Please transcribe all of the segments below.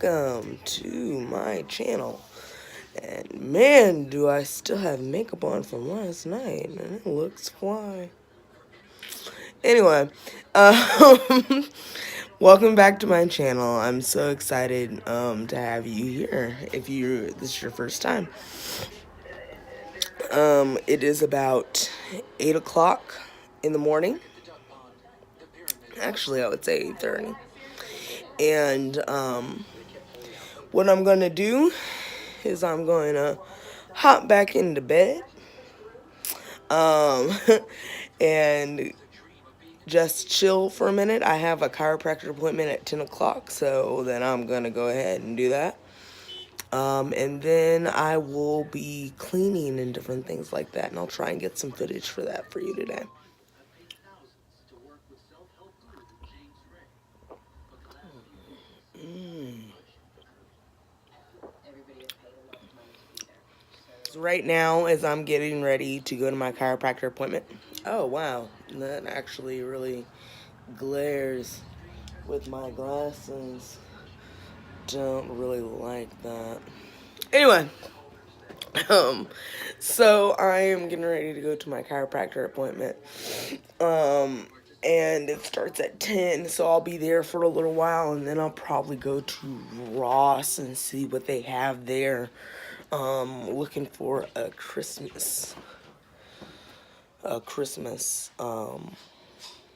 welcome to my channel. And man, do I still have makeup on from last night, and it looks fly. Anyway, welcome back to my channel. I'm so excited to have you here. If this is your first time, it is about 8 o'clock in the morning. Actually, I would say 8:30. And what I'm gonna do is I'm going to hop back into bed and just chill for a minute. I have a chiropractor appointment at 10 o'clock, so then I'm going to go ahead and do that. And then I will be cleaning and different things like that, and I'll try and get some footage for that for you today. So right now, as I'm getting ready to go to my chiropractor appointment. Oh, wow. That actually really glares with my glasses. Don't really like that. Anyway, so I am getting ready to go to my chiropractor appointment. And it starts at 10, so I'll be there for a little while, and then I'll probably go to Ross and see what they have there. Looking for a Christmas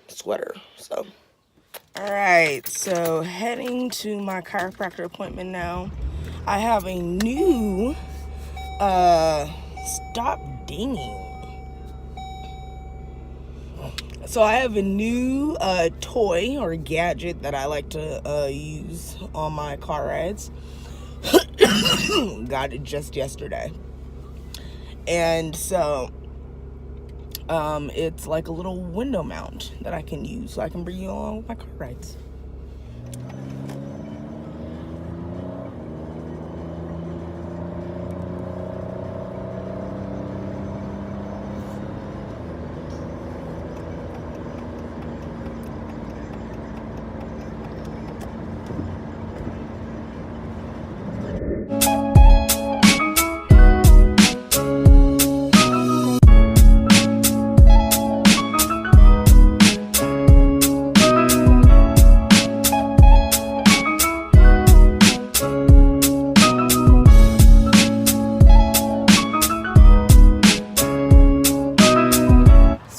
sweater. So, alright, so heading to my chiropractor appointment now. I have a new, stop dinging. So I have a new, toy or gadget that I like to, use on my car rides. Got it just yesterday. And so, it's like a little window mount that I can use so I can bring you along with my car rides.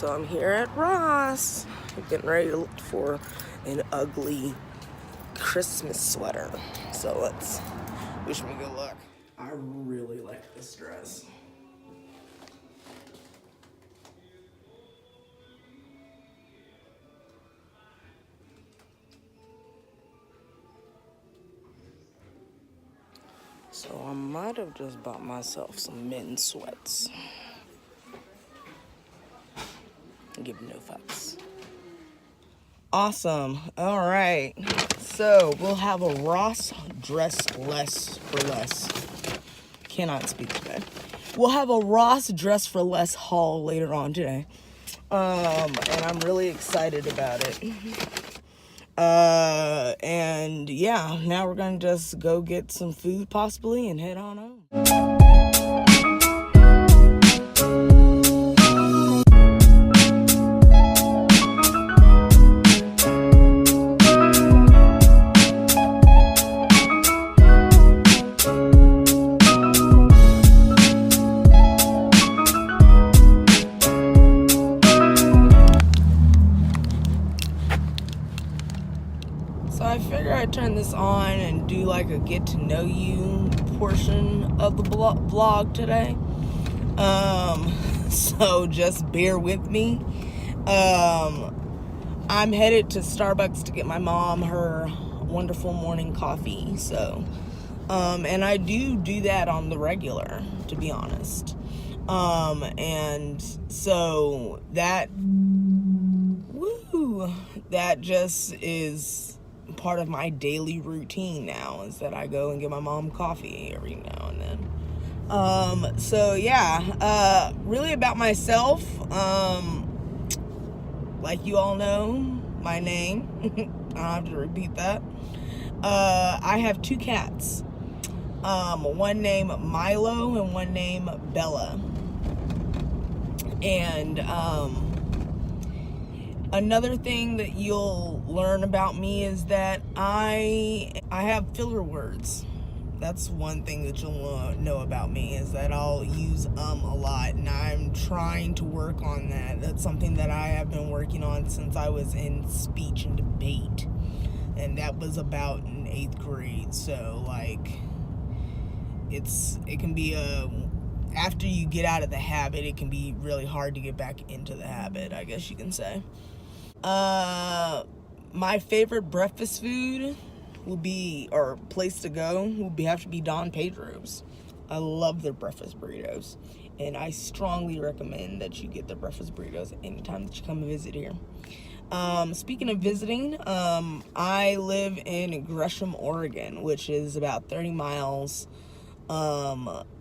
I'm here at Ross. I'm getting ready to look for an ugly Christmas sweater. So let's wish me good luck. I really like this dress. So I might have just bought myself some men's sweats. Give no fucks. Awesome. All right. So we'll have a Ross dress less for less. Cannot speak today. We'll have a Ross dress for less haul later on today. And I'm really excited about it. And yeah, now we're gonna just go get some food possibly and head on home. I figure I'd turn this on and do like a get to know you portion of the vlog today. So just bear with me. I'm headed to Starbucks to get my mom her wonderful morning coffee. So, and I do that on the regular, to be honest. And so that just is part of my daily routine now, is that I go and get my mom coffee every now and then. So yeah, really about myself, like you all know my name. I don't have to repeat that. I have 2 cats. One named Milo and one named Bella. And another thing that you'll learn about me is that I have filler words. That's one thing that you'll know about me, is that I'll use a lot, and I'm trying to work on that. That's something that I have been working on since I was in speech and debate, and that was about in 8th grade. So like, it can be after you get out of the habit, it can be really hard to get back into the habit, I guess you can say. My favorite breakfast food will be, or place to go, have to be Don Pedro's. I love their breakfast burritos, and I strongly recommend that you get their breakfast burritos anytime that you come and visit here. Speaking of visiting, I live in Gresham, Oregon, which is about 30 miles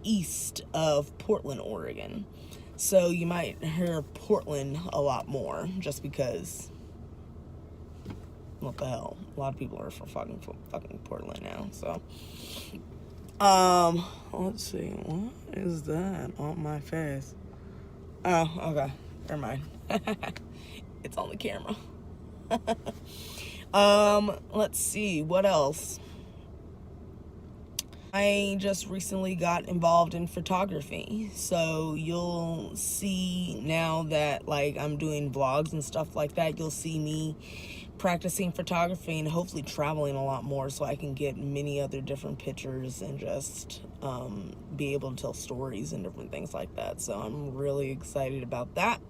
east of Portland, Oregon. So you might hear Portland a lot more, just because, what the hell, a lot of people are from fucking Portland now. So let's see, what is that on my face? Oh, okay, never mind. It's on the camera. Let's see, what else? I just recently got involved in photography, so you'll see now that like I'm doing vlogs and stuff like that, you'll see me practicing photography and hopefully traveling a lot more, so I can get many other different pictures and just be able to tell stories and different things like that. So I'm really excited about that.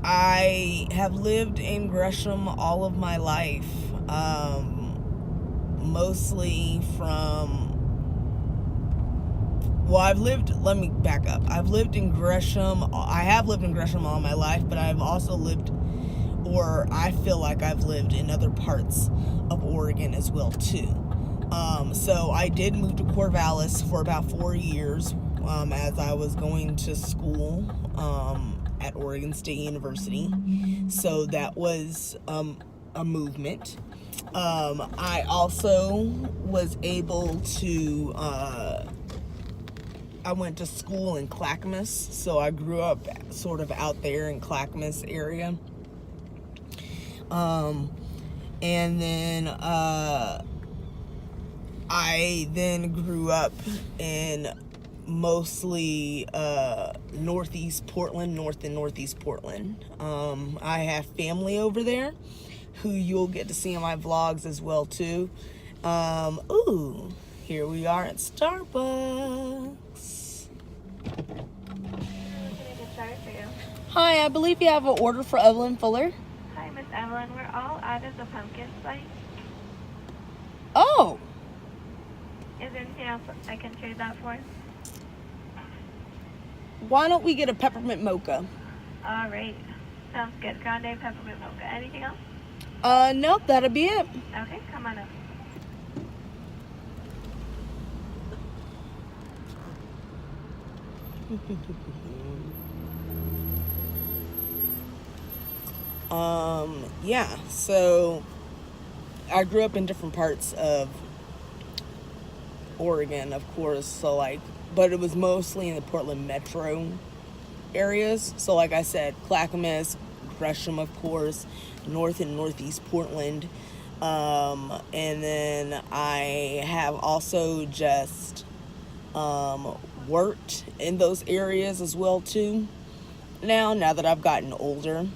I have lived in Gresham all of my life. Mostly from, well, let me back up. I have lived in Gresham all my life, but I've also lived, or I feel like I've lived in other parts of Oregon as well too. So I did move to Corvallis for about 4 years as I was going to school at Oregon State University. So that was a movement. I also was able to, I went to school in Clackamas, so I grew up sort of out there in Clackamas area. And then, I then grew up in mostly, northeast Portland. I have family over there who you'll get to see in my vlogs as well too. Ooh, here we are at Starbucks. Hi, I believe you have an order for Evelyn Fuller. Hi, Miss Evelyn. We're all out of the pumpkin spice. Oh. Is there anything else I can trade that for? Why don't we get a peppermint mocha? All right. Sounds good. Grande peppermint mocha. Anything else? Nope, that'll be it. Okay, come on up. Yeah, so I grew up in different parts of Oregon, of course, so like, but it was mostly in the Portland metro areas. So like I said, Clackamas, Gresham, of course, north and northeast Portland. And then I have also just worked in those areas as well too. Now that I've gotten older.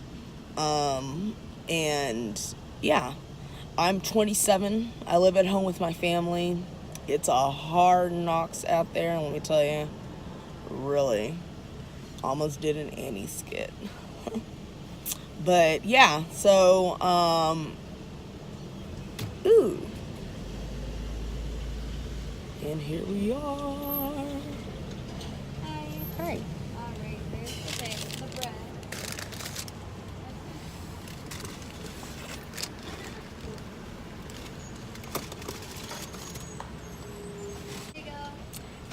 And yeah, I'm 27. I live at home with my family. It's a hard knocks out there, and let me tell you, really, almost did an Annie skit. But yeah, so ooh, and here we are. Hi. Hi. All right, there's the thing, the bread. Here you go.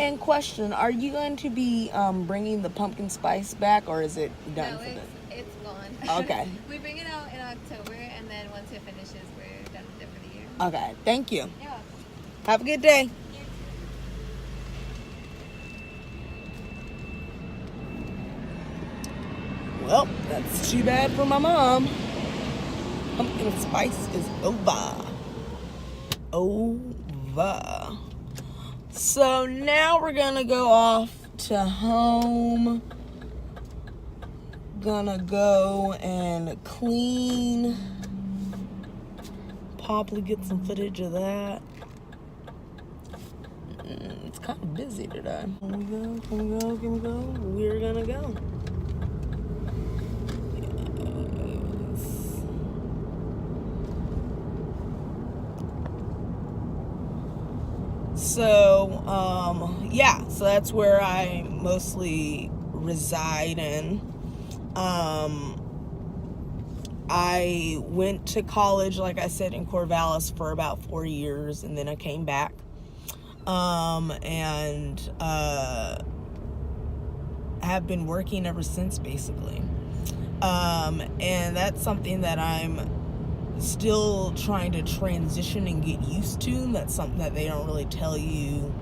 And question, are you going to be bringing the pumpkin spice back, or is it done No, for it's gone. Okay. We bring it out in October, and then once it finishes, we're done with it for the Okay, thank you. You're welcome. Have a good day. Well, that's too bad for my mom. Pumpkin spice is over. Over. So now we're gonna go off to home. Gonna go and clean. Probably get some footage of that. It's kind of busy today. Can we go? Can we go? Can we go? We're gonna go. So, yeah, so that's where I mostly reside in. I went to college, like I said, in Corvallis for about 4 years, and then I came back. And have been working ever since, basically. And that's something that I'm still trying to transition and get used to. That's something that they don't really tell you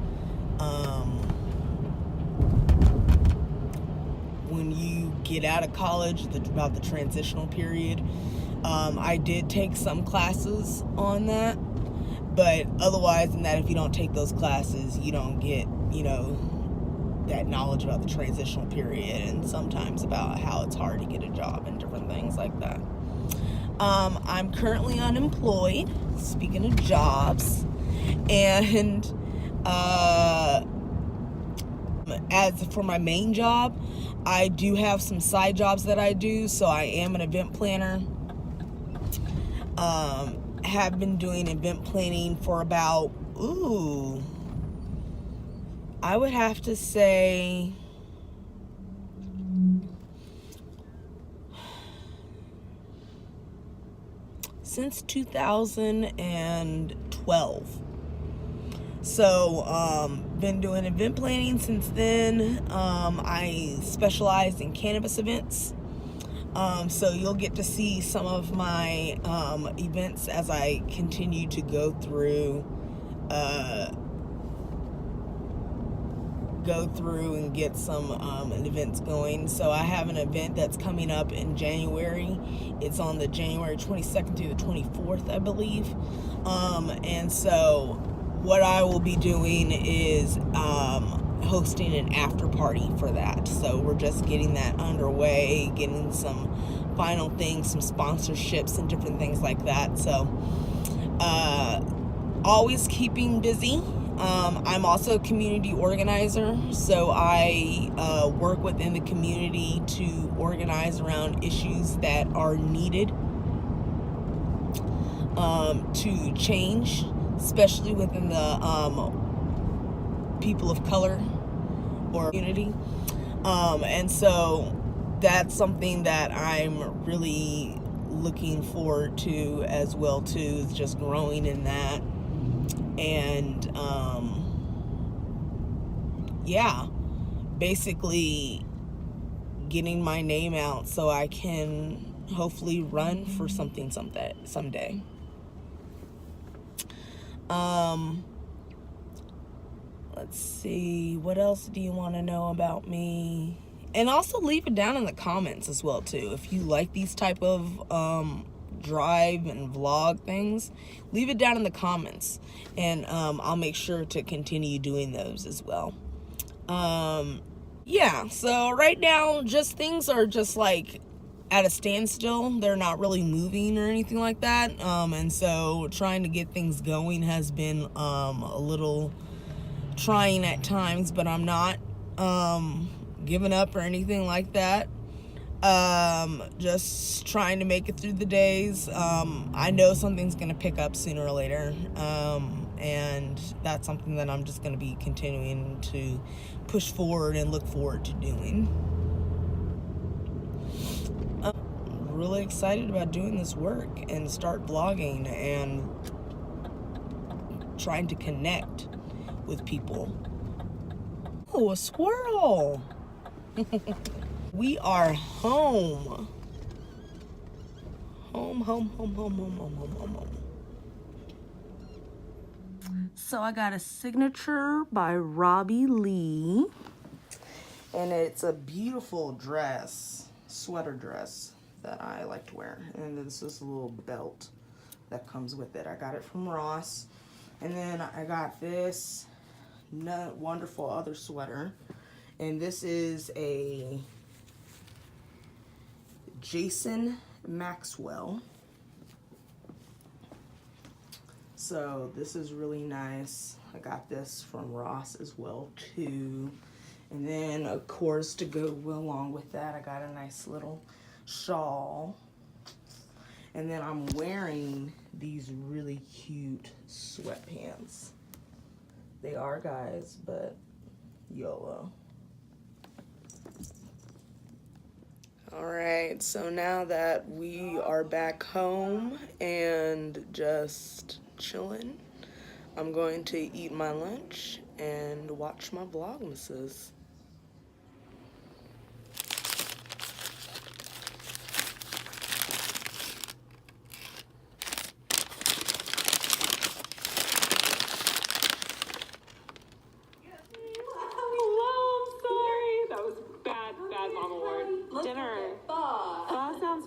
when you get out of college about the transitional period. I did take some classes on that, but otherwise than that, if you don't take those classes, you don't get, that knowledge about the transitional period, and sometimes about how it's hard to get a job and different things like that. I'm currently unemployed, speaking of jobs, and as for my main job, I do have some side jobs that I do. So I am an event planner. Have been doing event planning for about, I would have to say since 2012. So, been doing event planning since then. I specialize in cannabis events. So you'll get to see some of my events as I continue to go through and get some events going. So I have an event that's coming up in January. It's on the January 22nd through the 24th, I believe. And so what I will be doing is hosting an after party for that. So we're just getting that underway, getting some final things, some sponsorships and different things like that. So always keeping busy. I'm also a community organizer, so I work within the community to organize around issues that are needed to change, especially within the people of color or community. And so that's something that I'm really looking forward to as well too, is just growing in that. And yeah, basically getting my name out so I can hopefully run for something someday. Let's see, what else do you want to know about me? And also leave it down in the comments as well too. If you like these type of drive and vlog things, leave it down in the comments, and I'll make sure to continue doing those as well. Yeah, so right now things are just like at a standstill. They're not really moving or anything like that. And so trying to get things going has been a little trying at times, but I'm not giving up or anything like that. Just trying to make it through the days. I know something's gonna pick up sooner or later, and that's something that I'm just gonna be continuing to push forward and look forward to doing. I'm really excited about doing this work and start vlogging and trying to connect with people. Oh, a squirrel! We are home. Home. So I got a signature by Robbie Lee. And it's a beautiful dress, sweater dress that I like to wear. And then this is a little belt that comes with it. I got it from Ross. And then I got this wonderful other sweater. And this is a Jason Maxwell. So this is really nice. I got this from Ross as well too. And then of course to go along with that, I got a nice little shawl. And then I'm wearing these really cute sweatpants. They are guys, but YOLO. All right, so now that we are back home and just chilling, I'm going to eat my lunch and watch my Vlogmases.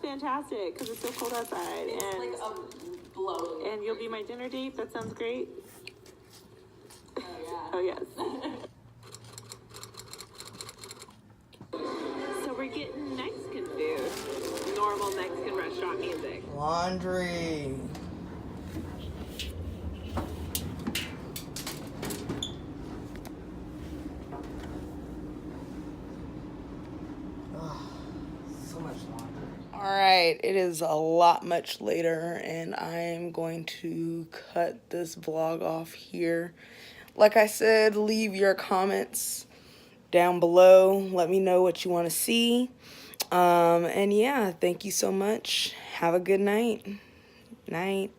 Fantastic, because it's so cold outside, and and you'll be my dinner date. That sounds great. Oh yes. So we're getting Mexican food, normal Mexican restaurant music. Laundry. So much laundry. All right, it is a lot much later, and I'm going to cut this vlog off here. Like I said, leave your comments down below. Let me know what you want to see. And yeah, thank you so much. Have a good night. Night.